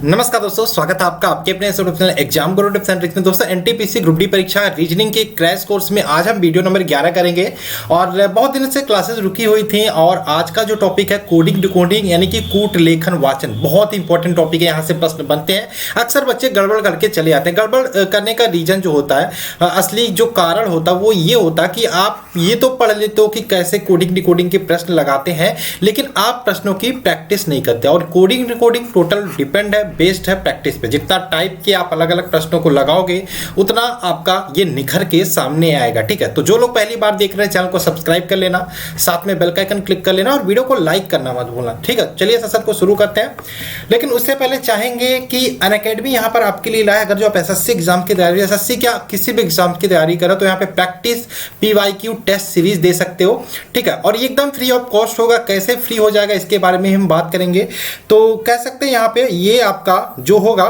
नमस्कार दोस्तों, स्वागत है आपका आपके अपने exam Guru tips and tricks में। दोस्तों एनटीपीसी ग्रुप डी परीक्षा रीजनिंग के क्रैश कोर्स में आज हम वीडियो नंबर 11 करेंगे। और बहुत दिन से क्लासेस रुकी हुई थी और आज का जो टॉपिक है कोडिंग डिकोडिंग यानी कि कूट लेखन वाचन, बहुत इंपॉर्टेंट टॉपिक है। यहाँ से प्रश्न बनते हैं, अक्सर बच्चे गड़बड़ करके चले जाते हैं। गड़बड़ करने का रीजन जो होता है, असली जो कारण होता है वो ये होता है कि आप ये तो पढ़ लेते हो कि कैसे कोडिंग डिकोडिंग के प्रश्न लगाते हैं, लेकिन आप प्रश्नों की प्रैक्टिस नहीं करते। और कोडिंग डिकोडिंग टोटल डिपेंड है, बेस्ड है प्रैक्टिस पे। जितना टाइप के आप अलग अलग प्रश्नों को लगाओगे उतना आपका ये निखर के सामने आएगा। ठीक है, तो जो लोग पहली बार देख रहे हैं चैनल को सब्सक्राइब कर लेना, साथ में बेल का आइकन क्लिक कर लेना और वीडियो को लाइक करना मत भूलना। ठीक है, चलिए सेशन को शुरू करते हैं। लेकिन उससे पहले चाहेंगे कि अनअकैडमी यहाँ पर आपके लिए लाए। अगर जो आप एसएससी एग्जाम की तैयारी, एसएससी क्या किसी भी एग्जाम की तैयारी करो तो यहाँ पे प्रैक्टिस पीवाईक्यू टेस्ट सीरीज दे सकते हो। ठीक है, और ये एकदम फ्री ऑफ कॉस्ट होगा। कैसे फ्री हो जाएगा इसके बारे में हम बात करेंगे। तो कह सकते हैं यहाँ पे ये आपका जो होगा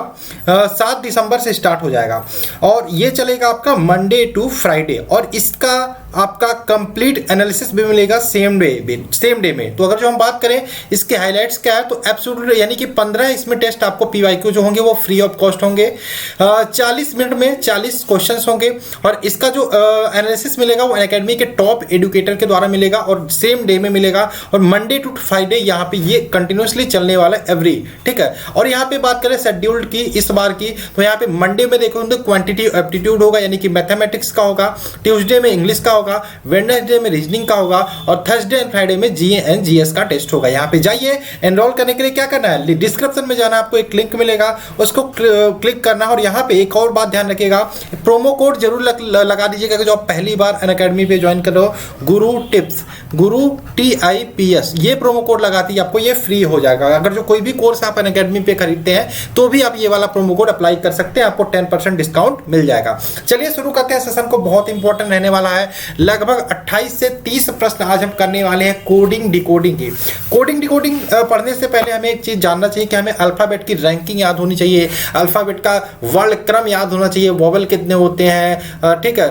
7 दिसंबर से स्टार्ट हो जाएगा और ये चलेगा आपका मंडे टू फ्राइडे। और इसका आपका कंप्लीट एनालिसिस भी मिलेगा सेम डे में। तो अगर जो हम बात करें इसके हाइलाइट्स क्या है, तो एब्सोल्यूट यानी कि 15 इसमें टेस्ट आपको पीवाईक्यू जो होंगे वो फ्री ऑफ कॉस्ट होंगे। 40 मिनट में 40 क्वेश्चंस होंगे और इसका जो एनालिसिस मिलेगा वो अनअकैडमी के टॉप एजुकेटर के द्वारा मिलेगा और सेम डे में मिलेगा। और मंडे टू फ्राइडे यहाँ पे ये कंटिन्यूसली चलने वाला है एवरी। ठीक है, और यहाँ पे बात करें शेड्यूल्ड की इस बार की, तो यहाँ पे मंडे में देखो तो क्वांटिटी एप्टीट्यूड होगा यानी कि मैथमेटिक्स का होगा, ट्यूसडे में इंग्लिश का होगा, वेडनेसडे में रीजनिंग का होगा और थर्सडे एंड फ्राइडे में जीए एंड जीएस का टेस्ट होगा। यहाँ पे जाइए, एनरोल करने के लिए क्या करना है, डिस्क्रिप्शन में जाना, आपको एक लिंक मिलेगा उसको क्लिक करना। और यहाँ पे एक और बात ध्यान रखिएगा, प्रोमो कोड जरूर लगा दीजिएगा जो आप पहली बार अनअकैडमी पे ज्वाइन कर रहे हो, गुरु टिप्स, गुरु TIPS, ये प्रोमो कोड लगाती है आपको, ये फ्री हो जाएगा। अगर जो कोई भी कोर्स आप अनअकैडमी पे खरीदते हैं तो भी आप ये वाला प्रोमो कोड अप्लाई कर सकते हैं, आपको 10% डिस्काउंट मिल जाएगा। चलिए शुरू करते हैं सेशन को, बहुत इंपॉर्टेंट रहने वाला है। लगभग 28 से 30 प्रश्न आज हम करने वाले हैं कोडिंग डिकोडिंग की। कोडिंग डिकोडिंग पढ़ने से पहले हमें एक चीज जानना चाहिए कि हमें अल्फाबेट की रैंकिंग याद होनी चाहिए, अल्फाबेट का वर्ण क्रम याद होना चाहिए, वोवेल कितने होते हैं। ठीक है,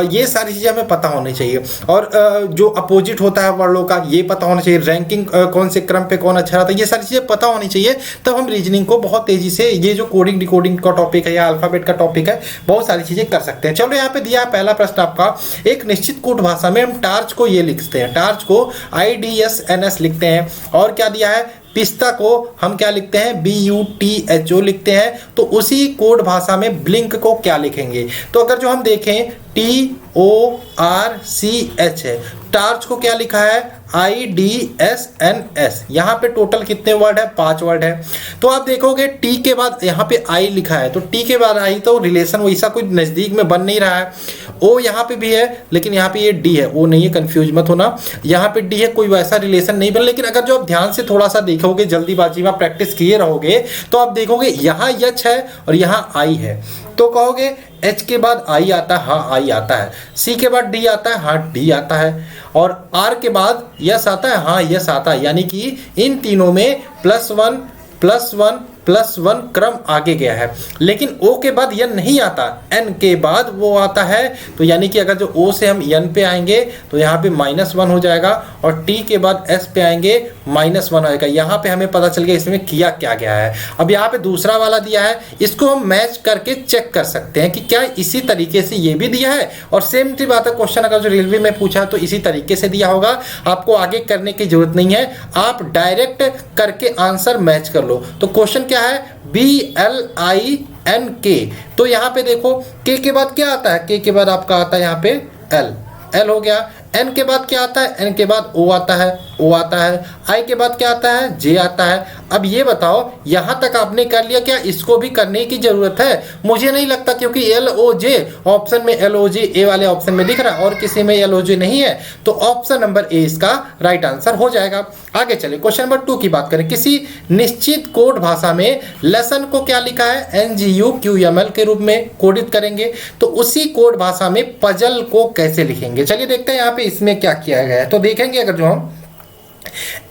ये सारी चीजें हमें पता होनी चाहिए। और जो अपोजिट होता है वर्णों का ये पता होना चाहिए, रैंकिंग कौन से क्रम पे कौन अच्छा रहता है, ये सारी चीजें पता होनी चाहिए। तब हम रीजनिंग को बहुत तेजी से, ये जो कोडिंग डिकोडिंग का टॉपिक है या अल्फाबेट का टॉपिक है, बहुत सारी चीजें कर सकते हैं। चलो यहाँ पे दिया है पहला प्रश्न आपका, एक निश्चित कूट भाषा में हम टार्च को ये लिखते हैं, टार्च को IDSNS लिखते हैं। और क्या दिया है, पिस्ता को हम क्या लिखते हैं, BUTHO लिखते हैं। तो उसी कोड भाषा में ब्लिंक को क्या लिखेंगे, तो अगर जो हम देखें TORCH है, टार्च को क्या लिखा है IDSNS। यहाँ पे टोटल कितने वर्ड है, 5 वर्ड है। तो आप देखोगे टी के बाद यहाँ पे आई लिखा है, तो टी के बाद आई तो रिलेशन वैसा कोई नजदीक में बन नहीं रहा है। ओ यहाँ पे भी है लेकिन यहाँ पे ये डी है, ओ नहीं है, कंफ्यूज मत होना। यहाँ पे डी है, कोई वैसा रिलेशन नहीं बन। लेकिन अगर जो आप ध्यान से थोड़ा सा देखोगे, जल्दीबाजी में प्रैक्टिस किए रहोगे तो आप देखोगे यहाँ यच है और यहाँ आई है। तो कहोगे एच के बाद आई आता है, हाँ आई आता है। सी के बाद डी आता है, हाँ डी आता है। और आर के बाद यस आता है, हाँ यस आता है। यानी कि इन तीनों में +1+1+1 क्रम आगे गया है। लेकिन ओ के बाद यन नहीं आता, एन के बाद वो आता है। तो यानी कि अगर जो ओ से हम यन पे आएंगे तो यहाँ पे -1 हो जाएगा और टी के बाद एस पे आएंगे -1 आएगा। यहाँ पे हमें पता चल गया इसमें किया क्या गया है। अब यहाँ पे दूसरा वाला दिया है, इसको हम मैच करके चेक कर सकते हैं कि क्या इसी तरीके से ये भी दिया है। और सेम सी बात है, क्वेश्चन अगर जो रेलवे में पूछा तो इसी तरीके से दिया होगा, आपको आगे करने की जरूरत नहीं है, आप डायरेक्ट करके आंसर मैच कर लो। तो क्वेश्चन क्या है, BLINK। तो यहाँ पे देखो के बाद क्या आता है, के बाद आपका आता है यहाँ पे एल हो गया। एन के बाद क्या आता है, एन के बाद ओ आता है, ओ आता है। आई के बाद क्या आता है, जे आता है। अब ये बताओ यहाँ तक आपने कर लिया, क्या इसको भी करने की जरूरत है? मुझे नहीं लगता, क्योंकि LOJ ऑप्शन में, LOJ ए वाले ऑप्शन में दिख रहा है और किसी में LOJ नहीं है। तो ऑप्शन नंबर ए इसका राइट आंसर हो जाएगा। आगे चले, क्वेश्चन नंबर 2 की बात करें। किसी निश्चित कोड भाषा में लेसन को क्या लिखा है, NGUQML के रूप में कोडित करेंगे। तो उसी कोड भाषा में पजल को कैसे लिखेंगे, चलिए देखते हैं यहाँ पे इसमें क्या किया गया है। तो देखेंगे अगर जो हम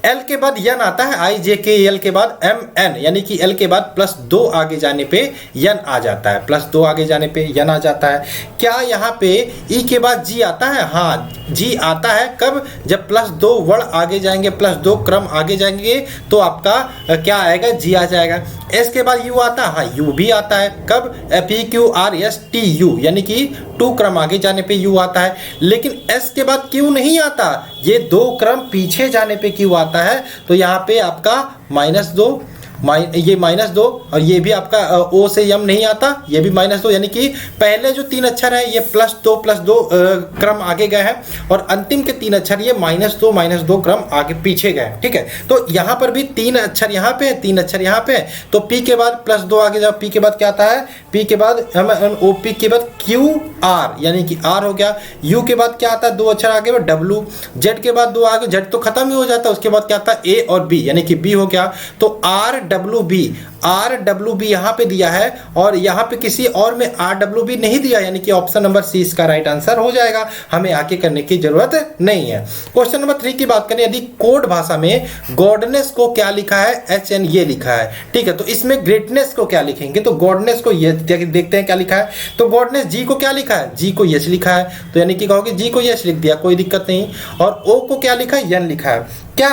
एल के बाद यन आता है, आई जे के एल के बाद एम एन, यानी कि एल के बाद +2 आगे जाने पे यन आ जाता है, +2 आगे जाने पे यन आ जाता है। क्या यहाँ पे ई के बाद जी आता है? हाँ, जी आता है। कब? जब +2 वर्ण आगे जाएंगे, +2 क्रम आगे जाएंगे तो आपका क्या आएगा? जी आ जाएगा। एस के बाद यू आता है? हाँ, यू भी आता है। कब? PQRSTU, यानी कि 2 क्रम आगे जाने पे यू आता है। लेकिन एस के बाद क्यू नहीं आता, ये 2 क्रम पीछे जाने पे क्यू आता है। तो यहाँ पे आपका -2, ये -2, और ये भी आपका ओ से यम नहीं आता, ये भी -2, यानी कि पहले जो 3 अक्षर है ये +2 क्रम आगे गए हैं, और अंतिम के 3 अक्षर ये -2 क्रम आगे पीछे गए। ठीक है, तो यहाँ पर भी 3 अक्षर यहाँ पे, 3 अक्षर यहाँ पे। तो पी के बाद +2 आगे जाओ, पी के बाद क्या आता है? पी के बाद OP के बाद QR, यानी कि R हो गया। U के बाद क्या आता है? 2 अक्षर आगे में W। Z के बाद 2 आगे, Z तो खत्म ही हो जाता है, उसके बाद क्या आता है? A और B, यानी कि B हो गया। तो RWB यहाँ पे दिया है, और यहाँ पे किसी और में RWB नहीं दिया, यानी कि ऑप्शन नंबर सी इसका राइट आंसर हो जाएगा। हमें आगे करने की जरूरत नहीं है। क्वेश्चन नंबर 3 की बात करें, यदि कोड भाषा में गॉडनेस को क्या लिखा है? HN ये लिखा है। ठीक है, तो इसमें ग्रेटनेस को क्या लिखेंगे? तो गॉडनेस को ये देखते हैं क्या लिखा है। तो गॉडनेस जी को क्या लिखा है? जी को यस लिखा है, तो यानी कि कहोगे जी को यस लिख दिया, कोई दिक्कत नहीं। और ओ को क्या लिखा है? यन लिखा है। क्या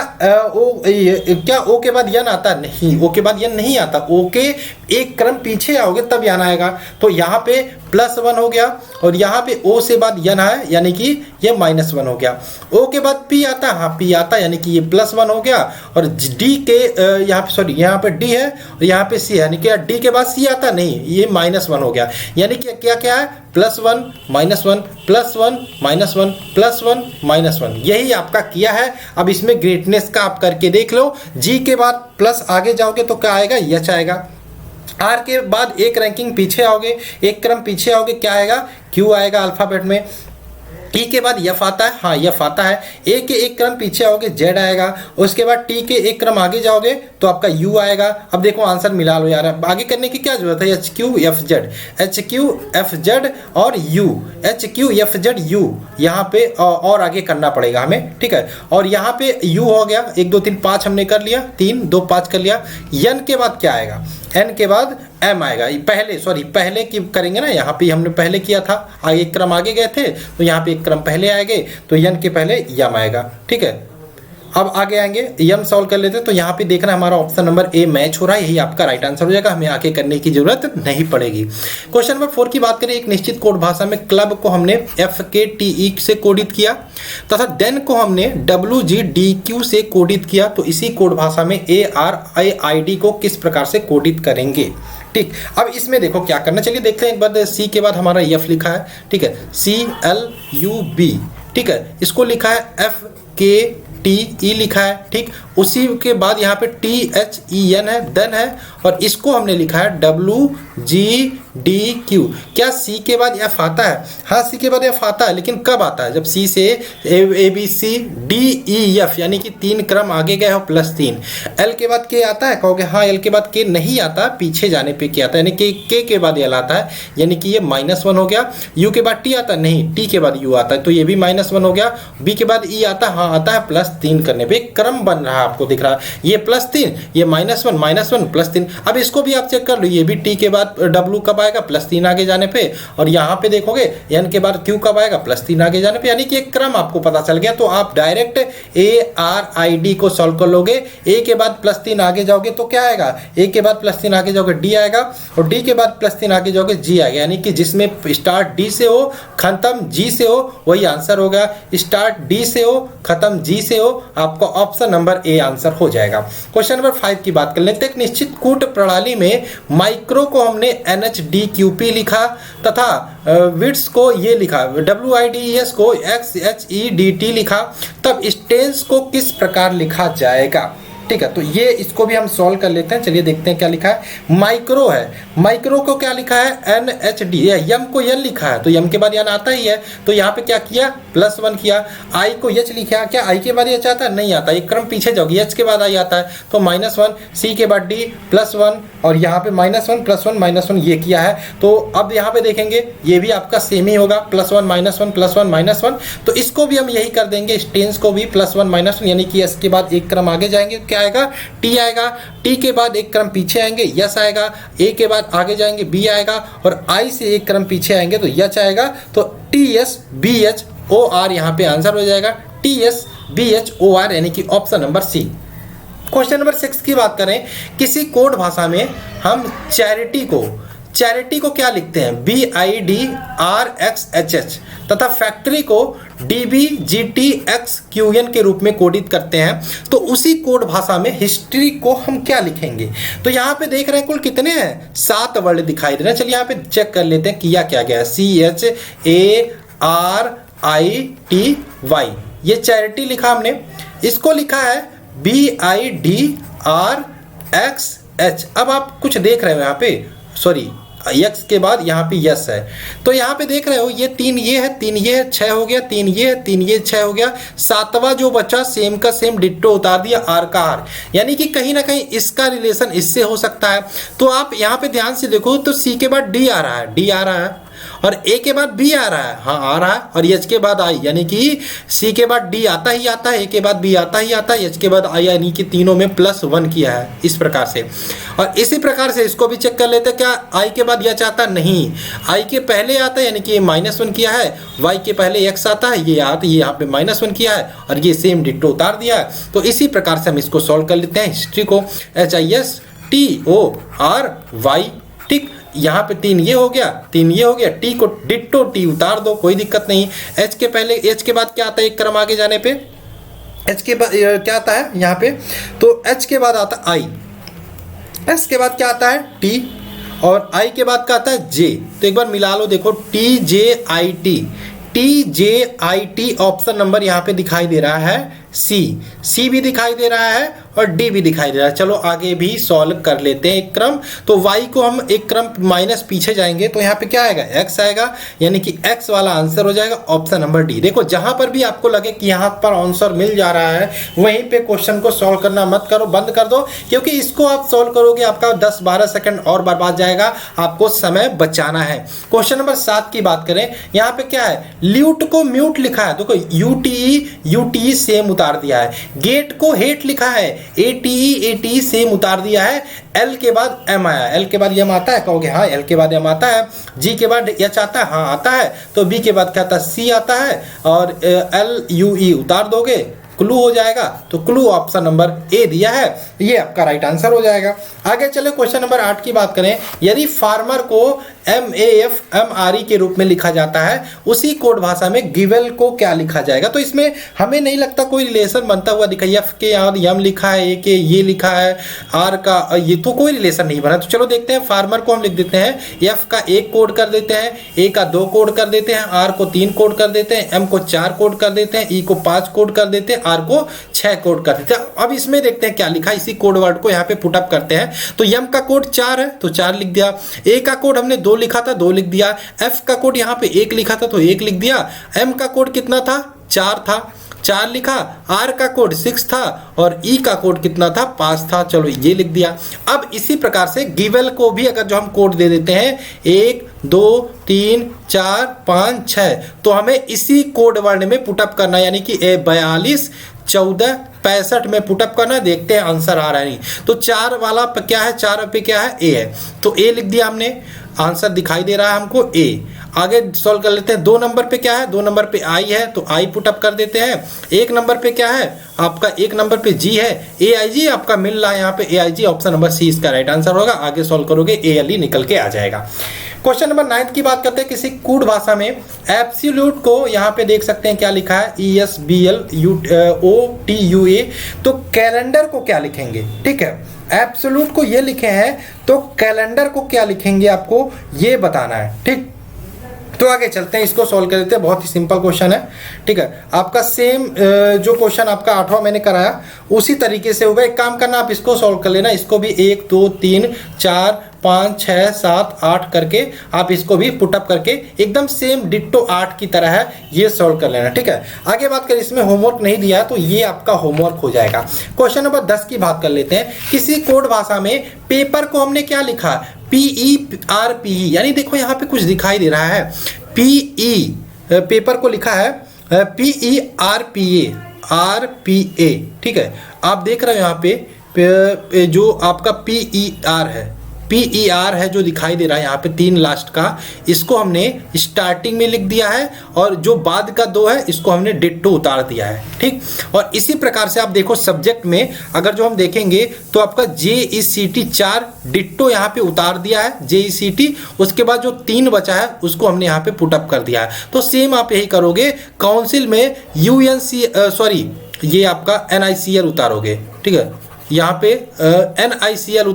ओ के बाद यन आता? नहीं, ओ के बाद यन नहीं आता। ओ के एक क्रम पीछे आओगे तब यन आएगा। तो यहाँ पे +1 हो गया, और यहाँ पे ओ से बाद यन है, यानी कि ये -1 हो गया। ओ के बाद पी आता, हाँ पी आता, यानी कि ये +1 हो गया। और डी के यहाँ पे, सॉरी यहाँ पे डी है और यहाँ पे सी है, यानी कि डी के बाद सी आता नहीं, ये -1 हो गया। यानी कि क्या क्या है? +1 -1 +1 -1 +1 -1, यही आपका किया है। अब इसमें ग्रेटनेस का आप करके देख लो। जी के बाद प्लस आगे जाओगे तो क्या आएगा? यच आएगा। आर के बाद एक रैंकिंग पीछे आओगे, एक क्रम पीछे आओगे, क्या आएगा? क्यू आएगा अल्फाबेट में। ई के बाद यफ आता है, हाँ यफ आता है। ए के एक क्रम पीछे आओगे, जेड आएगा। उसके बाद टी के एक क्रम आगे जाओगे तो आपका यू आएगा। अब देखो आंसर मिला लो यार, आगे करने की क्या जरूरत है? HQFZ और यू, HQFZ U, यहाँ पे और आगे करना पड़ेगा हमें। ठीक है, और यहाँ पे यू हो गया, 1 2 3 5 हमने कर लिया, 3 2 5 कर लिया। एन के बाद क्या आएगा? एन के बाद एम आएगा। पहले की करेंगे ना, यहाँ पे हमने पहले किया था, आगे एक क्रम आगे गए थे तो यहाँ पे एक क्रम पहले आएंगे, तो यन के पहले यम आएगा। ठीक है, अब आगे आएंगे, यम सॉल्व कर लेते हैं। तो यहाँ पे देखना हमारा ऑप्शन नंबर ए मैच हो रहा है, यही आपका राइट आंसर हो जाएगा, हमें आगे करने की जरूरत नहीं पड़ेगी। क्वेश्चन नंबर 4 की बात करें, एक निश्चित कोड भाषा में क्लब को हमने FKTE से कोडित किया तथा देन को हमने WGDQ से कोडित किया, तो इसी कोड भाषा में ARIID को किस प्रकार से कोडित करेंगे? ठीक, अब इसमें देखो क्या करना, चलिए देखते हैं एक बार। सी के बाद हमारा एफ लिखा है, ठीक है, CLUB, ठीक है, इसको लिखा है FKTE लिखा है। ठीक, उसी के बाद यहाँ पे THEN है, देन है, और इसको हमने लिखा है WGDQ। क्या सी के बाद एफ आता है? हाँ सी के बाद एफ आता है, लेकिन कब आता है? जब सी से ABCDEF, यानी कि 3 क्रम आगे गए हो +3। एल के बाद के आता है, कहोगे हाँ एल के बाद के नहीं आता, पीछे जाने पे के आता है, यानी कि के बाद एल आता है, यानी कि ये -1 हो गया। यू के बाद टी आता है, नहीं टी के बाद यू आता है, तो ये भी -1 हो गया। बी के बाद ई आता है, हाँ आता है, +3 करने पे क्रम बन रहा है, आपको दिख रहा है, ये +3, ये -1 +3। अब इसको भी आप चेक कर लो, ये भी टी के बाद डब्ल्यू कब आएगा? +3 आगे जाने पे, और यहाँ पे देखोगे एन के बाद क्यू कब आएगा? +3 आगे जाने पे, यानी कि एक क्रम आपको पता चल गया। तो आप डायरेक्ट ARID को सॉल्व कर लोगे। ए के बाद +3 आगे जाओगे तो क्या आएगा? ए के बाद +3 आगे जाओगे डी आएगा, और डी के बाद +3 आगे जाओगे जी आएगा, यानी कि जिसमें स्टार्ट डी से हो खत्म जी से हो वही आंसर होगा। स्टार्ट डी से हो खत्म जी से हो, आपका ऑप्शन नंबर ए आंसर हो जाएगा। क्वेश्चन नंबर 5 की बात कर लेते हैं। एक निश्चित कूट प्रणाली में माइक्रो को हमने NHDQP लिखा तथा विड्स को ये लिखा, WIDES को XHEDT लिखा, तब स्टेंस को किस प्रकार लिखा जाएगा? ठीक है, तो ये इसको भी हम सॉल्व कर लेते हैं। चलिए देखते हैं क्या लिखा है। माइक्रो है, माइक्रो को क्या लिखा है NHD, यम को एन लिखा है तो यम के बाद एन आता ही है, तो यहाँ पे क्या किया +1 किया। आई को एच लिखा, क्या आई के बाद एच आता है? नहीं आता, एक क्रम पीछे जाओगे, एच के बाद आई आता है तो -1, सी के बाद डी +1 और यहाँ पे -1 +1 -1 ये किया है। तो अब यहाँ पे देखेंगे ये भी आपका सेम ही होगा, +1 -1 +1 -1, तो इसको भी हम यही कर देंगे, स्टेन्स को भी +1 -1, यानी कि एस के बाद एक क्रम आगे जाएंगे, क्या आएगा? टी आएगा, टी के बाद एक क्रम पीछे आएंगे, यस आएगा, ए के बाद आगे जाएंगे, बी आएगा और आई से एक क्रम पीछे आएंगे तो यच आएगा। तो TSBHOR यहाँ पे आंसर हो जाएगा, TSBHOR, यानी कि option number C. Question number 6 की बात करें, किसी कोड भाषा में हम चैरिटी को क्या लिखते हैं? BIDRXHH तथा फैक्ट्री को DBGTXQN के रूप में कोडित करते हैं। तो उसी कोड भाषा में हिस्ट्री को हम क्या लिखेंगे? तो यहाँ पे देख रहे हैं कुल कितने हैं? 7 वर्ड दिखाई दे रहे हैं। चलिए यहाँ पे चेक कर लेते हैं किया क्या गया है। CHARITY, ये चैरिटी लिखा हमने, इसको लिखा है BIDRXH। अब आप कुछ देख रहे हो यहाँ पे, सॉरी यक्स के बाद यहाँ पे यस है, तो यहाँ पे देख रहे हो ये 3 ये है, 3 ये है, 6 हो गया, 3 ये है, 3 ये 6 हो गया, 7वां जो बचा सेम का सेम डिट्टो उतार दिया, आर का आर, यानी कि कहीं ना कहीं इसका रिलेशन इससे हो सकता है। तो आप यहाँ पे ध्यान से देखो तो सी के बाद डी आ रहा है, डी आ रहा है, और ए के बाद बी आ रहा है, हाँ आ रहा है, और एच के बाद आई, यानी कि सी के बाद डी आता ही आता है, ए के बाद बी आता ही आता है, एच के बाद आई, यानी कि तीनों में +1 किया है इस प्रकार से। और इसी प्रकार से इसको भी चेक कर लेते हैं, क्या आई के बाद एच आता? नहीं, आई के पहले आता है, यानी कि -1 किया है, वाई के पहले एक्स आता है, ये आता, ये यहाँ पे -1 किया है और ये सेम डिट्टो उतार दिया है। तो इसी प्रकार से हम इसको सॉल्व कर लेते हैं, हिस्ट्री को HISTORY, ठीक, यहाँ पे 3 ये हो गया, 3 ये हो गया, टी को डिट्टो टी उतार दो, कोई दिक्कत नहीं। एच के पहले, एच के बाद क्या आता है एक क्रम आगे जाने पे? एच के बाद क्या आता है यहाँ पे? तो एच के बाद आता है आई, एस के बाद क्या आता है? टी, और आई के बाद क्या आता है? जे। तो एक बार मिला लो, देखो TJIT ऑप्शन नंबर यहाँ पे दिखाई दे रहा है सी भी दिखाई दे रहा है और डी भी दिखाई दे रहा है। चलो आगे भी सॉल्व कर लेते हैं एक क्रम। तो वाई को हम एक क्रम माइनस पीछे जाएंगे तो यहाँ पे क्या आएगा? एक्स आएगा, यानी कि एक्स वाला आंसर हो जाएगा ऑप्शन नंबर डी। देखो जहां पर भी आपको लगे कि यहाँ पर आंसर मिल जा रहा है वहीं पे क्वेश्चन को सॉल्व करना मत करो, बंद कर दो, क्योंकि इसको आप सॉल्व करोगे आपका 10-12 सेकंड और बर्बाद जाएगा, आपको समय बचाना है। क्वेश्चन नंबर 7 की बात करें, यहाँ पे क्या है? ल्यूट को म्यूट लिखा है, देखो यूटीई सेम उतार दिया है। गेट को हेट लिखा है, एटीई सेम उतार दिया है। एल के बाद एम आया, एल के बाद एम आता है, कहोगे हाँ एल के बाद एम आता है। जी के बाद एच आता है, हाँ आता है। तो बी के बाद क्या आता है? सी आता है, और एल यू ई उतार दोगे, क्लू हो जाएगा। तो क्लू ऑप्शन नंबर ए दिया है, ये आपका राइट आंसर हो जाएगा। आगे चले क्वेश्चन नंबर 8 की बात करें, यदि फार्मर को MAFMRE के रूप में लिखा जाता है, उसी कोड भाषा में गिवेल को क्या लिखा जाएगा? तो इसमें हमें नहीं लगता कोई रिलेशन बनता हुआ दिखा। एफ के यहाँ यम लिखा है, ए के ये लिखा है, आर का ये, तो कोई रिलेशन नहीं बना। तो चलो देखते हैं, फार्मर को हम लिख देते हैं, एफ का 1 कोड कर देते हैं, ए का 2 कोड कर देते हैं, आर को 3 कोड कर देते हैं, एम को 4 कोड कर देते हैं, ई को 5 कोड कर देते हैं, आर को 6 कोड कर देते हैं। अब इसमें देखते हैं क्या लिखा है, इसी कोड वर्ड को यहाँ पे पुटअप करते हैं। तो यम का कोड 4 है तो 4 लिख दिया, ए का कोड हमने 2 लिखा था 2 लिख दिया, एफ का कोड यहाँ पे 1 लिखा था तो 1 लिख दिया, एम का कोड कितना था? 4 था, 4 लिखा, आर का कोड 6 था और ई का कोड कितना था? 5 था, चलो ये लिख दिया। अब इसी प्रकार से गिवेल को भी अगर जो हम कोड दे देते हैं 1 2 3 4 5 6, तो हमें इसी कोड वर्ड में पुटअप करना, यानी कि 42 14 65 में पुटअप करना। देखते हैं आंसर आ रहा है नहीं। तो 4 वाला क्या है? 4 पे क्या है? ए है, तो ए लिख दिया हमने, आंसर दिखाई दे रहा है हमको ए। आगे सॉल्व कर लेते हैं, 2 नंबर पे क्या है? 2 नंबर पे आई है तो आई पुटअप कर देते हैं। 1 नंबर पे क्या है आपका? 1 नंबर पे जी है, AIG आपका मिल रहा है यहाँ पे, AIG ऑप्शन नंबर सी इसका राइट आंसर होगा। आगे सॉल्व करोगे ALE निकल के आ जाएगा। क्वेश्चन नंबर 9 की बात करते हैं, किसी कोड भाषा में एब्सोल्यूट को यहाँ पे देख सकते हैं क्या लिखा है? ESBLOTUA। तो कैलेंडर को क्या लिखेंगे? ठीक है, एब्सोल्यूट को ये लिखे हैं तो कैलेंडर को क्या लिखेंगे आपको ये बताना है। ठीक, तो आगे चलते हैं, इसको सॉल्व कर देते हैं। बहुत ही सिंपल क्वेश्चन है, ठीक है। आपका सेम जो क्वेश्चन आपका 8वां मैंने कराया उसी तरीके से होगा। एक काम करना, आप इसको सॉल्व कर लेना, इसको भी 1 2 3 4 5 6 7 8 करके आप इसको भी पुटअप करके एकदम सेम डिट्टो 8 की तरह है, ये सॉल्व कर लेना, ठीक है। आगे बात करें, इसमें होमवर्क नहीं दिया है तो ये आपका होमवर्क हो जाएगा। क्वेश्चन नंबर 10 की बात कर लेते हैं। किसी कोड भाषा में पेपर को हमने क्या लिखा, PERPE, यानी देखो यहाँ पे कुछ दिखाई दे रहा है, पेपर को लिखा है PERPA, ठीक है। आप देख रहे हो यहाँ पे जो आपका PER है जो दिखाई दे रहा है यहाँ पे 3 लास्ट का, इसको हमने स्टार्टिंग में लिख दिया है और जो बाद का 2 है इसको हमने डिट्टो उतार दिया है, ठीक। और इसी प्रकार से आप देखो सब्जेक्ट में अगर जो हम देखेंगे तो आपका JECT 4 डिट्टो यहाँ पे उतार दिया है JECT, उसके बाद जो 3 बचा है उसको हमने यहाँ पे पुटअप कर दिया है। तो सेम आप यही करोगे, काउंसिल में ये आपका NICL उतारोगे, ठीक है। यहाँ पे NICL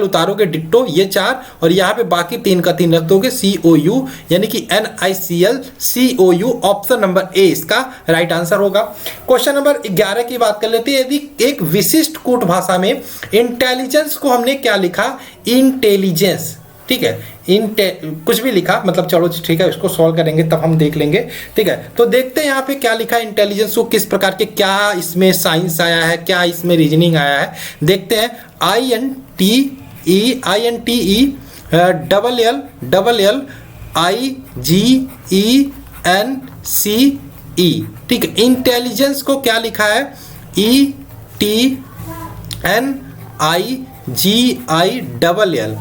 उतारोगे डिट्टो ये 4, और यहाँ पे बाकी 3 का 3 रख दोगे COU, यानी कि NICL COU, option number A इसका राइट आंसर होगा। क्वेश्चन नंबर 11 की बात कर लेते हैं। यदि एक विशिष्ट कूट भाषा में इंटेलिजेंस को हमने क्या लिखा, इंटेलिजेंस, ठीक है, कुछ भी लिखा, मतलब चलो ठीक है, इसको सॉल्व करेंगे तब हम देख लेंगे, ठीक है। तो देखते हैं यहाँ पे क्या लिखा है इंटेलिजेंस को, किस प्रकार के, क्या इसमें साइंस आया है, क्या इसमें रीजनिंग आया है, देखते हैं। INTE INTELLIGENCE, ठीक है। इंटेलिजेंस को क्या लिखा है, ETNIGILLECNE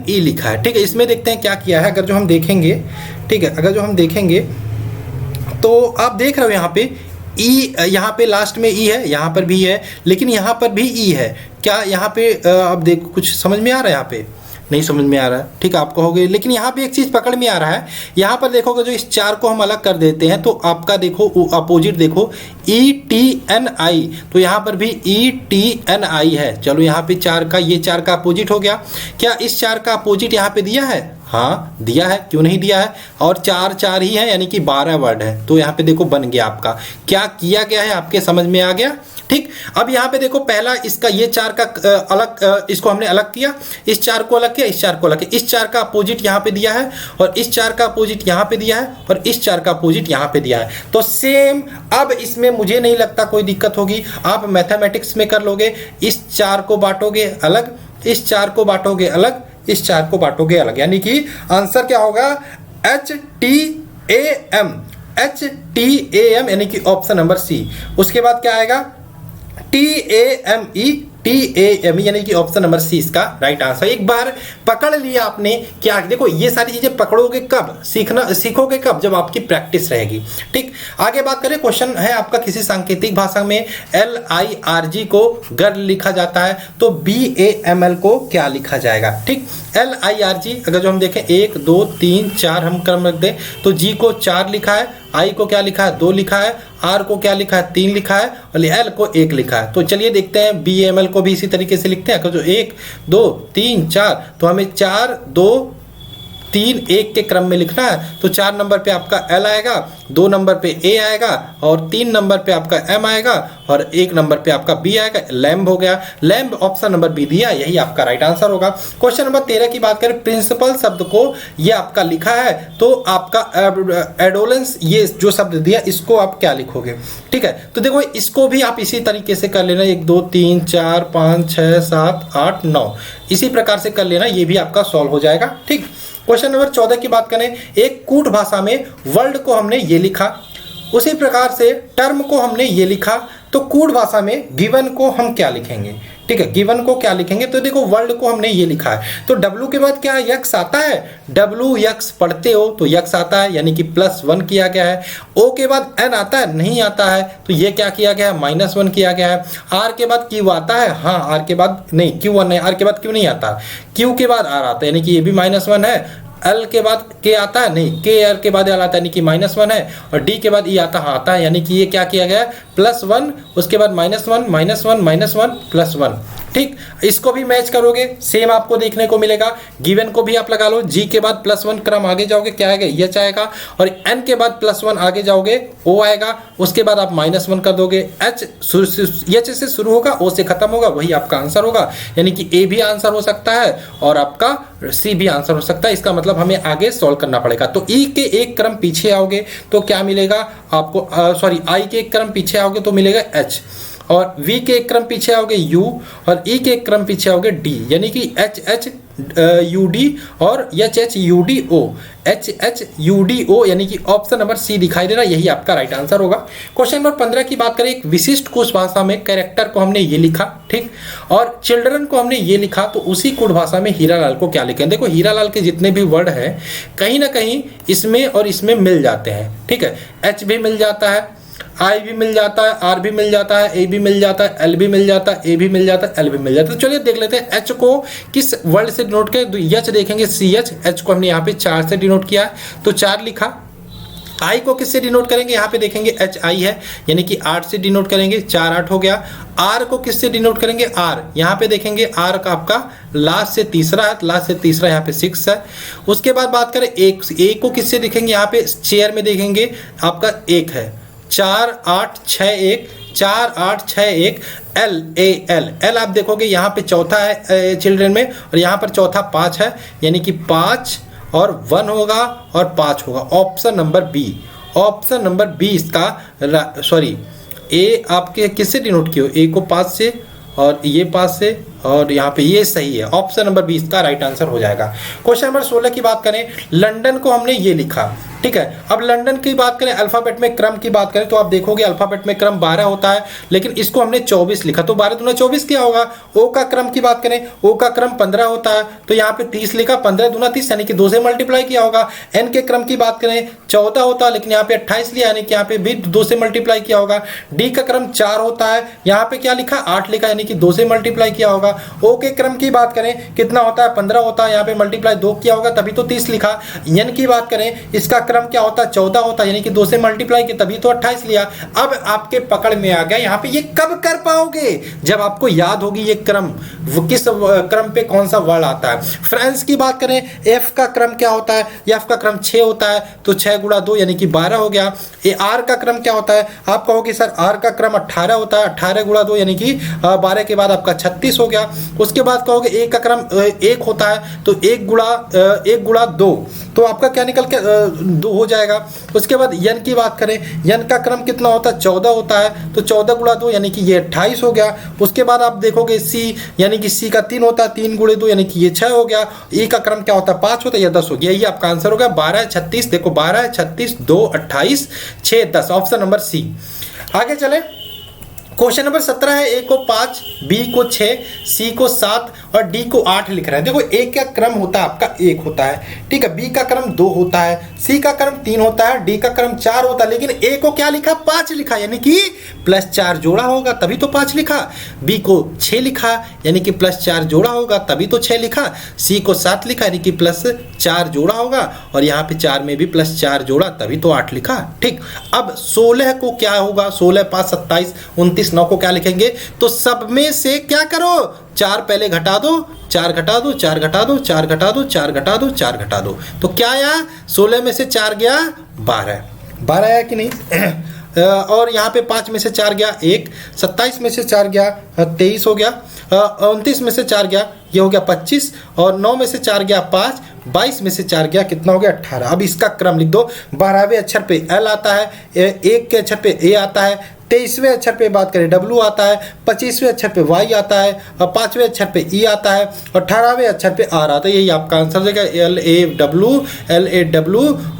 लिखा है, ठीक है। इसमें देखते हैं क्या किया है। अगर जो हम देखेंगे, ठीक है, अगर जो हम देखेंगे तो आप देख रहे हो यहाँ पे यहाँ पे लास्ट में E है, यहाँ पर भी है, लेकिन यहाँ पर भी E है। क्या यहाँ पे आप देखो कुछ समझ में आ रहा है, यहाँ पे नहीं समझ में आ रहा है, ठीक है, आप कहोगे, लेकिन यहाँ पे एक चीज़ पकड़ में आ रहा है। यहाँ पर देखोगे जो इस 4 को हम अलग कर देते हैं तो आपका देखो अपोजिट देखो ETNI, तो यहाँ पर भी ETNI है। चलो यहाँ पे 4 का, ये 4 का अपोजिट हो गया। क्या इस 4 का अपोजिट यहाँ पे दिया है, हाँ दिया है, क्यों नहीं दिया है, और 4 4 ही है, यानी कि 12 वर्ड है। तो यहाँ पे देखो बन गया आपका, क्या किया गया है आपके समझ में आ गया, ठीक। अब यहाँ पे देखो पहला इसका ये 4 का अलग, इसको हमने अलग किया, इस 4 को अलग किया, इस 4 को अलग किया, इस 4 का अपोजिट यहाँ पे दिया है, और इस 4 का अपोजिट यहाँ पे दिया है, और इस 4 का अपोजिट यहाँ पे दिया है। तो सेम, अब इसमें मुझे नहीं लगता कोई दिक्कत होगी, आप मैथमेटिक्स में कर लोगे। इस 4 को बांटोगे अलग, इस 4 को बांटोगे अलग, इस 4 को बांटोगे अलग, यानी कि आंसर क्या होगा, HTAM, यानी कि ऑप्शन नंबर सी। उसके बाद क्या आएगा, TAME, यानी कि ऑप्शन नंबर सी इसका राइट आंसर। एक बार पकड़ लिया आपने, क्या देखो ये सारी चीजें पकड़ोगे कब, सीखोगे कब, जब आपकी प्रैक्टिस रहेगी, ठीक। आगे बात करें, क्वेश्चन है आपका, किसी सांकेतिक भाषा में LIRG को गर्ल लिखा जाता है तो BAML को क्या लिखा जाएगा, ठीक। LIRG अगर जो हम देखें 1 2 3 4 हम क्रम रख दें तो G को 4 लिखा है, I को क्या लिखा है, 2 लिखा है, R को क्या लिखा है, 3 लिखा है, और L को 1 लिखा है। तो चलिए देखते हैं BAML को भी इसी तरीके से लिखते हैं। अगर जो 1 2 3 4 तो हमें 4 2 3 1 के क्रम में लिखना है। तो 4 नंबर पे आपका L आएगा, 2 नंबर पे A आएगा, और 3 नंबर पे आपका M आएगा, और 1 नंबर पे आपका B आएगा। लैम्ब हो गया, लैम्ब ऑप्शन नंबर बी दिया, यही आपका राइट आंसर होगा। क्वेश्चन नंबर 13 की बात करें, प्रिंसिपल शब्द को ये आपका लिखा है तो आपका एडोलेंस, ये जो शब्द दिया इसको आप क्या लिखोगे, ठीक है। तो देखो इसको भी आप इसी तरीके से कर लेना, 1 2 3 4 5 6 7 8 9, इसी प्रकार से कर लेना, ये भी आपका सॉल्व हो जाएगा, ठीक। क्वेश्चन नंबर 14 की बात करें, एक कूट भाषा में वर्ड को हमने ये लिखा, उसी प्रकार से टर्म को हमने ये लिखा, तो कूट भाषा में गिवन को हम क्या लिखेंगे, ठीक है, गिवन को क्या लिखेंगे। तो देखो वर्ड को हमने ये लिखा है, तो W के बाद क्या यक्स आता है, W यक्स पढ़ते हो तो यक्स आता है, यानी कि +1 किया गया है। O के बाद N आता है, नहीं आता है, तो ये क्या किया गया है, -1 किया गया है। R के बाद Q आता है, हाँ R के बाद नहीं, Q1 नहीं, R के बाद Q नहीं आता, Q के बाद R आता है, यानी कि ये भी -1 है। L के बाद K आता है, नहीं K R के बाद L आता है, यानी कि -1 है, और D के बाद E आता है, यानी कि ये क्या किया गया है, +1, उसके बाद -1 -1 -1 +1, ठीक, इसको भी मैच करोगे सेम आपको देखने को मिलेगा। गिवन को भी आप लगा लो, जी के बाद +1 क्रम आगे जाओगे क्या आएगा, एच आएगा, और एन के बाद +1 आगे जाओगे ओ आएगा, उसके बाद आप -1 कर दोगे, एच से शुरू होगा ओ से खत्म होगा, वही आपका आंसर होगा। यानी कि ए भी आंसर हो सकता है और आपका सी भी आंसर हो सकता है। इसका मतलब हमें आगे सॉल्व करना पड़ेगा। तो ई के एक क्रम पीछे आओगे तो क्या मिलेगा आपको, सॉरी आई के एक क्रम पीछे आओगे तो मिलेगा एच, और V के एक क्रम पीछे आओगे U, और E के एक क्रम पीछे आओगे D, यानी कि H UD और H UD O, H UD O, यानी कि ऑप्शन नंबर सी दिखाई दे रहा है, यही आपका राइट आंसर होगा। क्वेश्चन नंबर 15 की बात करें, एक विशिष्ट कुछ भाषा में कैरेक्टर को हमने ये लिखा, ठीक, और चिल्ड्रन को हमने ये लिखा, तो उसी कुछ भाषा में हीरालाल को क्या लिखें। देखो हीरालाल के जितने भी वर्ड हैं कहीं ना कहीं इसमें और इसमें मिल जाते हैं, ठीक है, H भी मिल जाता है, आई भी मिल जाता है, आर भी मिल जाता है, ए भी मिल जाता है, एल भी मिल जाता है, ए भी मिल जाता है, एल भी मिल जाता है। तो चलिए देख लेते हैं एच को किस वर्ड से डिनोट करें। तो एच देखेंगे CH, एच को हमने यहाँ पे 4 से डिनोट किया है तो 4 लिखा। आई को किससे डिनोट करेंगे, यहाँ पे देखेंगे HI है, यानी कि 8 से डिनोट करेंगे, 4 8 हो गया। आर को किससे डिनोट करेंगे, आर, यहाँ पे देखेंगे आर का आपका लास्ट से तीसरा है, लास्ट से तीसरा यहाँ पे 6 है। उसके बाद बात करें ए को किससे दिखेंगे, यहाँ पे चेयर में देखेंगे आपका 1 है, 4 8 6 1, 4 8 6 1, एल आप देखोगे यहाँ पे चौथा है चिल्ड्रन में, और यहाँ पर चौथा 5 है, यानी कि 5 और 1 होगा और 5 होगा। Option number B, option number B इसका, सॉरी ए आपके किससे डिनोट किए हो, ए को 5 से और ये 5 से, और यहाँ पे ये सही है, ऑप्शन नंबर 20 का राइट आंसर हो जाएगा। क्वेश्चन नंबर 16 की बात करें, लंदन को हमने ये लिखा, ठीक है। अब लंदन की बात करें, अल्फाबेट में क्रम की बात करें तो आप देखोगे अल्फाबेट में क्रम 12 होता है, लेकिन इसको हमने 24 लिखा, तो 12 दूना 24 क्या होगा। ओ का क्रम की बात करें, ओ का क्रम 15 होता है, तो यहाँ पे 30 लिखा, 15 दूना 30, यानी कि 2 से मल्टीप्लाई किया होगा। एन के क्रम की बात करें 14 होता है, लेकिन यहाँ पे 28 लिया, यानी कि यहाँ पे भी 2 से मल्टीप्लाई किया होगा। डी का क्रम 4 होता है, यहाँ पे क्या लिखा 8 लिखा, यानी कि 2 से मल्टीप्लाई किया होगा। ओ के क्रम की बात करें कितना होता है, 15 होता है, यहाँ पे मल्टीप्लाई 2 किया होगा तभी तो 30 लिखा। एन की बात करें, इसका क्रम क्या होता है 14 होता है, यानी कि 2 से मल्टीप्लाई किया तभी तो 28 लिया। अब आपके पकड़ में आ गया, यहाँ पे ये कब कर पाओगे, जब आपको याद होगी ये क्रम, वो किस क्रम पे कौन सा वर्ड आता है। फ्रेंड्स की बात करें, एफ का क्रम क्या होता है, एफ का क्रम 6 होता है, तो 6 गुणा 2 यानी कि 12 हो गया। ये आर का क्रम क्या होता है, आप कहोगे सर आर का क्रम 18 होता है, 18 गुणा 2 यानी कि 12 के बाद आपका 36 हो गया। उसके बाद कहोगे ए का क्रम 1 होता है, तो 1 गुणा 2, तो आपका क्या निकल के 2 हो जाएगा। उसके बाद यन की बात करें, यन का क्रम कितना होता है 14 होता है, तो 14 गुणा 2 यानी कि ये 28 हो गया। उसके बाद आप देखोगे सी, यानी कि सी का 3 होता है, 3 गुणे 2 यानी कि ये 6 हो गया। ई का क्रम क्या होता है 5 होता है, या 10 हो गया। यही आपका आंसर होगा 12 36, देखो 12 36 2 28 6 10, ऑप्शन नंबर सी। आगे चले, क्वेश्चन नंबर 17 है, ए को 5, बी को 6, सी को 7 और डी को 8 लिख रहा है। देखो ए का क्रम होता है आपका 1 होता है, ठीक है, बी का क्रम 2 होता है, सी का क्रम 3 होता है, डी का क्रम 4 होता है, लेकिन ए को क्या लिखा 5 लिखा, यानी कि +4 जोड़ा होगा तभी तो 5 लिखा। बी को 6 लिखा, यानी कि +4 जोड़ा होगा तभी तो 6 लिखा। सी को 7 लिखा, यानी कि +4 जोड़ा होगा, और यहाँ पे 4 में भी +4 जोड़ा तभी तो 8 लिखा। ठीक, अब 16 को क्या होगा, 16 5 27 29 9 को क्या लिखेंगे, तो सब में से क्या करो 4 पहले घटा दो, 4 घटा दो, 4 घटा दो, 4 घटा दो, 4 घटा दो, 4 घटा दो, तो क्या आया 16 में से 4 गया 12 आया कि नहीं। और यहाँ पे 5 में से 4 गया 1, 27 में से 4 गया 23 हो गया, 29 में से 4 गया ये हो गया 25, और 9 में से 4 गया 5, 22 में से 4 गया कितना हो गया 18। अब इसका क्रम लिख दो, 12वें अक्षर पे एल आता है, 1 के अक्षर पे ए आता है, 23वें अक्षर पे बात करें डब्ल्यू आता है, 25वें अक्षर पे वाई आता है, और 5वें अक्षर पे ई आता है, और 18वें अक्षर पे आर आता है। यही आपका आंसर हो जाएगा LAW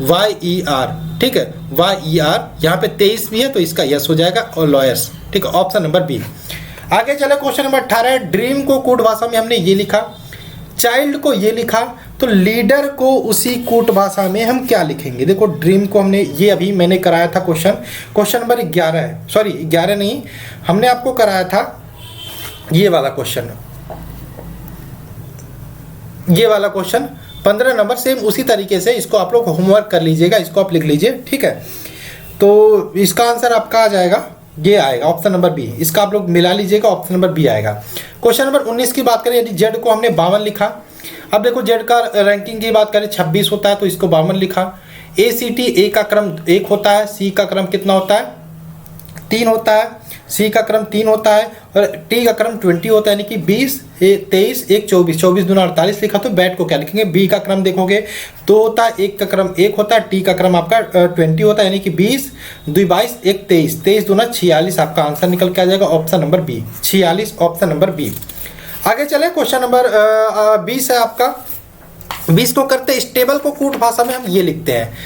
YER, ठीक है, YER। यहाँ पे 23 भी है तो इसका यस हो जाएगा, और लॉयर्स, ठीक है, ऑप्शन नंबर बी। आगे चले, क्वेश्चन नंबर 18, ड्रीम को कोड भाषा में हमने ये लिखा, चाइल्ड को ये लिखा, तो लीडर को उसी कूट भाषा में हम क्या लिखेंगे। देखो ड्रीम को हमने ये अभी मैंने कराया था क्वेश्चन नंबर 11 है, सॉरी 11 नहीं, हमने आपको कराया था ये वाला क्वेश्चन, 15 नंबर, सेम उसी तरीके से इसको आप लोग होमवर्क कर लीजिएगा, इसको आप लिख लीजिए, ठीक है। तो इसका आंसर आपका आ जाएगा ये आएगा ऑप्शन नंबर बी। इसका आप लोग मिला लीजिएगा, ऑप्शन नंबर बी आएगा। क्वेश्चन नंबर 19 की बात करें, यदि जेड को हमने 52 लिखा, अब देखो जेड का रैंकिंग की बात करें 26 होता है तो इसको 52 लिखा। ए सी टी, ए का क्रम 1 होता है, सी का क्रम कितना होता है 3 होता है, सी का क्रम 3 होता है और टी का क्रम 20 होता है, यानी कि 20, 23, 1 24, 24 दूना 48 लिखा। तो बैट को क्या लिखेंगे, बी का क्रम देखोगे 2 होता है, 1 का क्रम 1 होता है, टी का क्रम आपका 20 होता है, यानी कि 20, 2 22, 1 23, 23 दूना 46, आपका आंसर निकल के आ जाएगा option number B, 46 option number B. आगे चले, क्वेश्चन नंबर 20 है आपका। 20 को करते स्टेबल को कूट भाषा में हम ये लिखते हैं,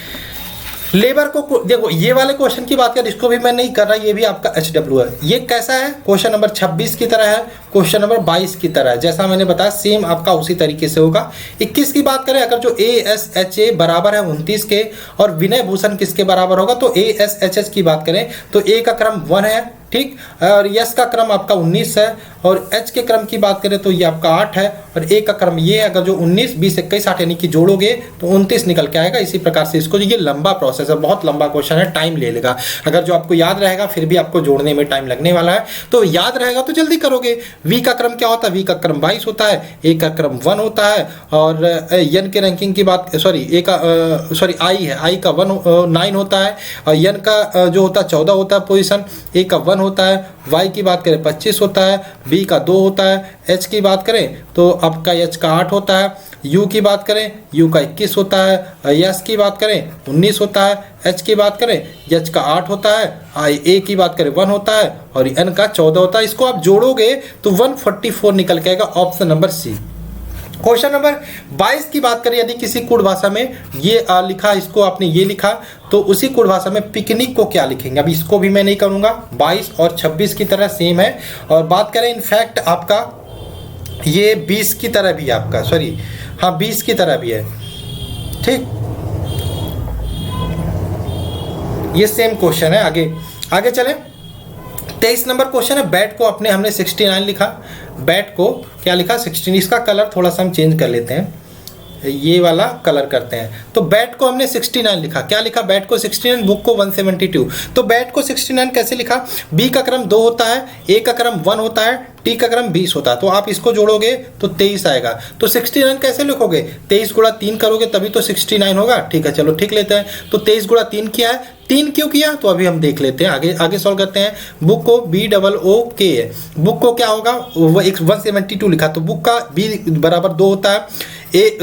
लेबर को देखो ये वाले क्वेश्चन की बात करें, इसको भी मैं नहीं कर रहा, ये भी आपका HW है। ये कैसा है, क्वेश्चन नंबर 26 की तरह है, क्वेश्चन नंबर 22 की तरह है, जैसा मैंने बताया सेम आपका उसी तरीके से होगा। 21 की बात करें, अगर जो ASHA बराबर है 29 के और विनय भूषण किसके बराबर होगा, तो ASHS की बात करें तो A का क्रम 1 है, ठीक, और यस का क्रम आपका 19 है और एच के क्रम की बात करें तो ये आपका 8 है और ए का क्रम ये है, अगर जो 19, 20, 21, 60 यानी कि जोड़ोगे तो 29 निकल के आएगा। इसी प्रकार से इसको, ये लंबा प्रोसेस है, बहुत लंबा क्वेश्चन है, टाइम ले लेगा। अगर जो आपको याद रहेगा फिर भी आपको जोड़ने में टाइम लगने वाला है, तो याद रहेगा तो जल्दी करोगे। वी का क्रम क्या होता है, वी का क्रम 22 होता है, ए का क्रम 1 होता है और एन के रैंकिंग की बात आई है, आई का 9 होता है और एन का जो होता है 14 होता है पोजीशन, ए का 1 होता है, वाई की बात करें 25 होता है, बी का 2 होता है, एच की बात करें तो आपका एच का 8 होता है, यू की बात करें यू का 21 होता है, एस की बात करें 19 होता है, एच की बात करें एच का 8 होता है, आई ए की बात करें 1 होता है और एन का 14 होता है। इसको आप जोड़ोगे तो 144 निकल के आएगा, option number C. Question number 22 की बात करें, यदि किसी कूट भाषा में ये लिखा, इसको आपने ये लिखा तो उसी कूट भाषा में पिकनिक को क्या लिखेंगे। अभी इसको भी मैं नहीं करूंगा, 22 और 26 की तरह सेम है। और बात करें इनफैक्ट आपका ये 20 की तरह भी है आपका, सॉरी हाँ 20 की तरह भी है, ठीक, ये सेम क्वेश्चन है। आगे चले, 23 नंबर क्वेश्चन है, बैट को अपने हमने 69 लिखा, बैट को क्या लिखा 16, इसका कलर थोड़ा सा हम चेंज कर लेते हैं, ये वाला कलर करते हैं। तो बैट को हमने 69 लिखा, क्या लिखा बैट को 69, बुक को 172। तो बैट को 69 कैसे लिखा, बी का क्रम 2 होता है, ए का क्रम 1 होता है, टी का क्रम 20 होता है, तो आप इसको जोड़ोगे तो 23 आएगा। तो 69 कैसे लिखोगे, 23 गुणा 3 करोगे तभी तो 69 होगा, ठीक है चलो ठीक लेते हैं। तो 23 गुणा 3 किया है, 3 क्यों किया तो अभी हम देख लेते हैं, आगे सॉल्व करते हैं। बुक को BOOK है, बुक को क्या होगा वो 172 लिखा, तो बुक का बी बराबर 2 होता है,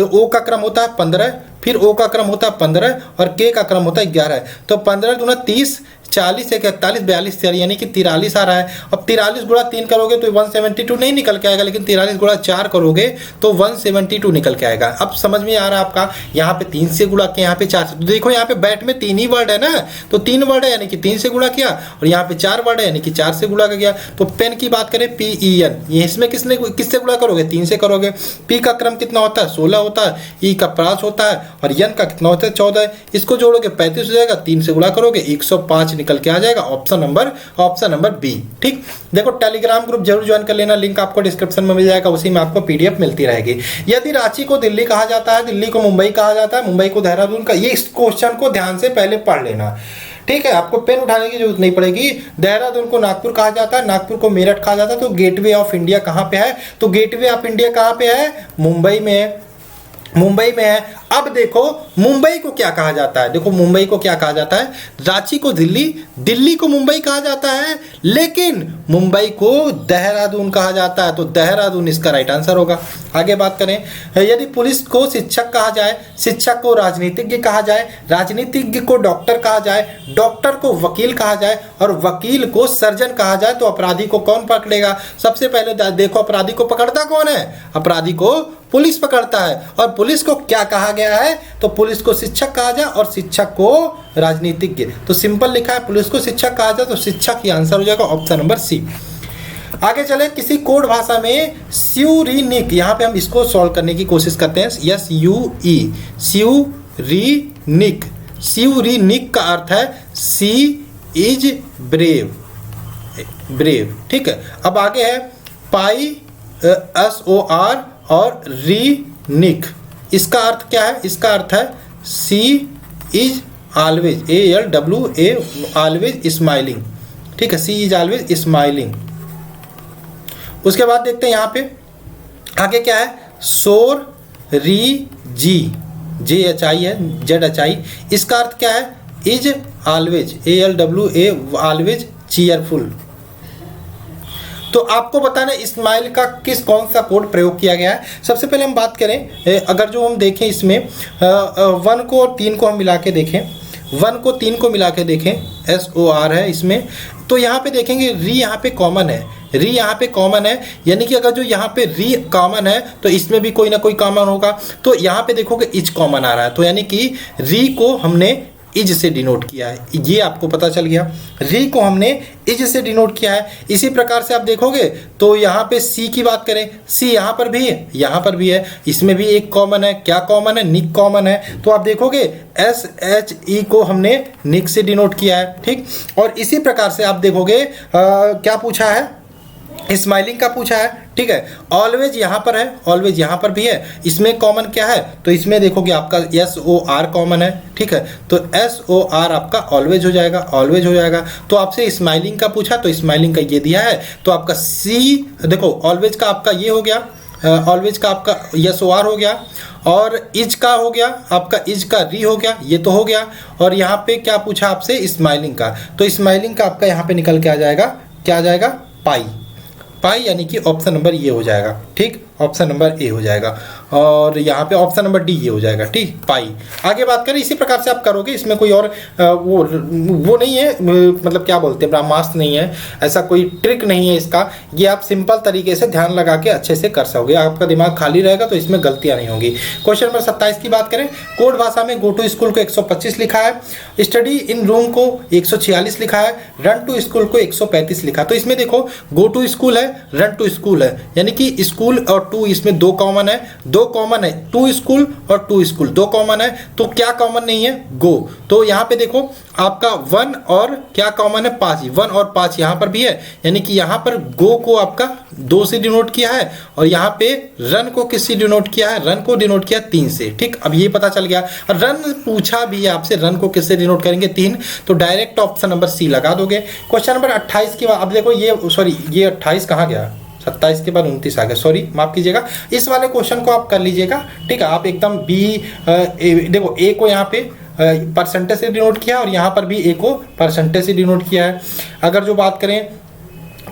ओ का क्रम होता है 15, फिर ओ का क्रम होता है 15 और के का क्रम होता है 11। तो 15 दूना 30, 40, 1 41, 42, यानी कि 43 आ रहा है। अब 43 गुणा 3 करोगे तो 172 नहीं निकल के आएगा, लेकिन 43 गुणा 4 करोगे तो 172 निकल के आएगा। अब समझ में आ रहा है आपका, यहाँ पे 3 से गुणा किया, यहाँ पे 4 से, तो देखो यहाँ पे बैट में 3 ही वर्ड है ना, तो 3 वर्ड है यानी कि 3 से गुणा किया और यहाँ पे 4 वर्ड है यानी कि 4 से गुणा गया। तो पेन की बात करें PEN, ये इसमें किससे गुणा करोगे 3 से करोगे। पी का क्रम कितना होता है 16 होता है, ई का 5 होता है और एन का कितना होता है 14। इसको जोड़ोगे 35 हो जाएगा, 3 से गुणा करोगे 105 निकल के आ जाएगा, ऑप्शन नंबर बी। ठीक, देखो टेलीग्राम ग्रुप जरूर ज्वाइन कर लेना, लिंक आपको डिस्क्रिप्शन में मिल जाएगा, उसी में आपको PDF मिलती रहेगी। यदि रांची को दिल्ली कहा जाता है, दिल्ली को मुंबई कहा जाता है, मुंबई को देहरादून का, ये इस क्वेश्चन को ध्यान से पहले पढ़ लेना, ठीक है, आपको पेन उठाने की जरूरत नहीं पड़ेगी। देहरादून को नागपुर कहा जाता है, नागपुर को मेरठ कहा जाता है, तो गेटवे ऑफ इंडिया कहाँ पे है, तो गेटवे ऑफ इंडिया कहाँ पे है, मुंबई में है, मुंबई में है। अब देखो मुंबई को क्या कहा जाता है, देखो मुंबई को क्या कहा जाता है, रांची को दिल्ली, दिल्ली को मुंबई कहा जाता है, लेकिन मुंबई को देहरादून कहा जाता है, तो देहरादून इसका राइट आंसर होगा। आगे बात करें, यदि पुलिस को शिक्षक कहा जाए, शिक्षक को राजनीतिज्ञ कहा जाए, राजनीतिज्ञ को डॉक्टर कहा जाए, डॉक्टर को वकील कहा जाए और वकील को सर्जन कहा जाए, तो अपराधी को कौन पकड़ेगा। सबसे पहले देखो अपराधी को पकड़ता कौन है, अपराधी को पुलिस पकड़ता है। और पुलिस को क्या कहा गया है, तो पुलिस को शिक्षक कहा जाए और शिक्षक को राजनीतिज्ञ, तो सिंपल लिखा है पुलिस को शिक्षक कहा जाए, तो शिक्षक ही आंसर हो जाएगा, ऑप्शन नंबर सी। आगे चले, किसी कोड भाषा में स्यूरिनिक, यहाँ पे हम इसको सॉल्व करने की कोशिश करते हैं, SUE, स्यूरिनिक, स्यूरिनिक का अर्थ है सी इज ब्रेव, ब्रेव, ठीक है। अब आगे है पाई SOR और रीनिक, इसका अर्थ क्या है, इसका अर्थ है C is always, ALWA always smiling, ठीक है, सी इज ऑलवेज स्माइलिंग। उसके बाद देखते हैं यहाँ पे आगे क्या है, सोर री जी, JHI है, ZHI, इसका अर्थ क्या है, is always, ALWA always cheerful. तो आपको बताना स्माइल का कौन सा कोड प्रयोग किया गया है। सबसे पहले हम बात करें, अगर जो हम देखें इसमें 1 को और 3 को हम मिला के देखें, 1 को 3 को मिला के देखें, SOR है इसमें, तो यहाँ पे देखेंगे री यहाँ पे कॉमन है, री यहाँ पे कॉमन है, यानी कि अगर जो यहाँ पे री कॉमन है तो इसमें भी कोई ना कोई कॉमन होगा। तो यहाँ पे देखोगे इज कॉमन आ रहा है, तो यानी कि री को हमने इज से डिनोट किया है, ये आपको पता चल गया। री को हमने इज से डिनोट किया है। इसी प्रकार से आप देखोगे तो यहाँ पे सी की बात करें, सी यहाँ पर भी है, यहाँ पर भी है, इसमें भी एक कॉमन है, क्या कॉमन है, निक कॉमन है। तो आप देखोगे SHE को हमने निक से डिनोट किया है, ठीक। और इसी प्रकार से आप देखोगे क्या पूछा है, स्माइलिंग का पूछा है, ठीक है। ऑलवेज यहाँ पर है, ऑलवेज यहाँ पर भी है, इसमें कॉमन क्या है, तो इसमें देखोगे आपका SOR कॉमन है, ठीक है। तो SOR आपका ऑलवेज हो जाएगा, ऑलवेज हो जाएगा। तो आपसे स्माइलिंग का पूछा तो स्माइलिंग का ये दिया है, तो आपका सी देखो, ऑलवेज का आपका ये हो गया, ऑलवेज का आपका SOR हो गया, और इज का हो गया आपका, इज का री हो गया, ये तो हो गया। और यहाँ पे क्या पूछा आपसे, स्माइलिंग का, तो स्माइलिंग का आपका यहाँ पे निकल के आ जाएगा, क्या आ जाएगा, पाई, पाई, यानी कि ऑप्शन नंबर ये हो जाएगा, ठीक, ऑप्शन नंबर ए हो जाएगा। और यहाँ पे ऑप्शन नंबर डी ये हो जाएगा, ठीक, पाई। आगे बात करें, इसी प्रकार से आप करोगे, इसमें कोई और वो नहीं है, मतलब क्या बोलते हैं, ब्रह्मास्त्र नहीं है, ऐसा कोई ट्रिक नहीं है इसका, ये आप सिंपल तरीके से ध्यान लगा के अच्छे से कर सकोगे, आपका दिमाग खाली रहेगा तो इसमें गलतियाँ नहीं होंगी। क्वेश्चन नंबर 27 की बात करें, कोड भाषा में गो टू स्कूल को 125 लिखा है, स्टडी इन रूम को 146 लिखा है, रन टू स्कूल को 135 लिखा। तो इसमें देखो गो टू स्कूल है, रन टू स्कूल है, यानी कि स्कूल और टू इसमें दो कॉमन है, दो कॉमन है, टू स्कूल और टू स्कूल दो कॉमन है, तो क्या कॉमन नहीं है, गो। तो यहाँ पे देखो आपका 1 और क्या कॉमन है, 5, 1 और 5 यहाँ पर भी है, यानी कि यहाँ पर गो को आपका 2 से डिनोट किया है, और यहाँ पे रन को किससे डिनोट किया है, रन को डिनोट किया 3 से, ठीक। अब ये पता चल गया। रन पूछा भी है आपसे, रन को किससे डिनोट करेंगे, 3, तो डायरेक्ट ऑप्शन नंबर सी लगा दोगे। क्वेश्चन नंबर 28 की बात, अब देखो ये सॉरी ये 28 कहाँ गया, 27 के बाद 29 आ गया, सॉरी माफ कीजिएगा। इस वाले क्वेश्चन को आप कर लीजिएगा, ठीक है। आप एकदम देखो ए को यहाँ पे परसेंटेज से डिनोट किया, और यहाँ पर भी ए को परसेंटेज से डिनोट किया है। अगर जो बात करें,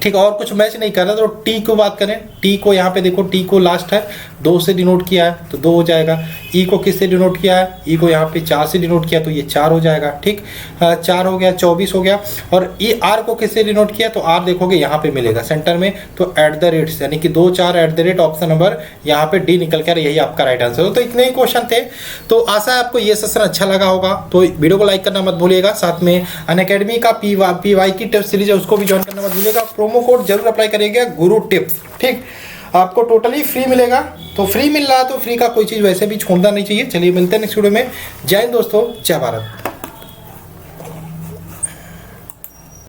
ठीक, और कुछ मैच नहीं कर रहा, तो टी को बात करें, टी को यहाँ पे देखो, टी को लास्ट है 2 से डिनोट किया है, तो 2 हो जाएगा। ई को किससे डिनोट किया है, ई को यहाँ पे 4 से डिनोट किया, तो ये 4 हो जाएगा, ठीक। 4 हो गया, 24 हो गया। और ई आर को किससे डिनोट किया, तो आर देखोगे यहाँ पे मिलेगा सेंटर में, तो @ यानी कि 2 4 @ ऑप्शन नंबर यहाँ पे डी निकल कर, यही आपका राइट आंसर हो। तो इतने ही क्वेश्चन थे, तो आशा है आपको ये सेशन अच्छा लगा होगा। तो वीडियो को लाइक करना मत भूलिएगा, साथ में अनअकैडमी का PY की टिप्स सीरीज है उसको भी ज्वाइन करना मत भूलिएगा। प्रोमो कोड जरूर अप्लाई करिएगा, गुरु टिप्स, ठीक। आपको टोटली फ्री मिलेगा, तो फ्री मिल रहा है तो फ्री का कोई चीज़ वैसे भी छोड़ना नहीं चाहिए। चलिए मिलते हैं नेक्स्ट वीडियो में। जय हिंद दोस्तों, जय भारत।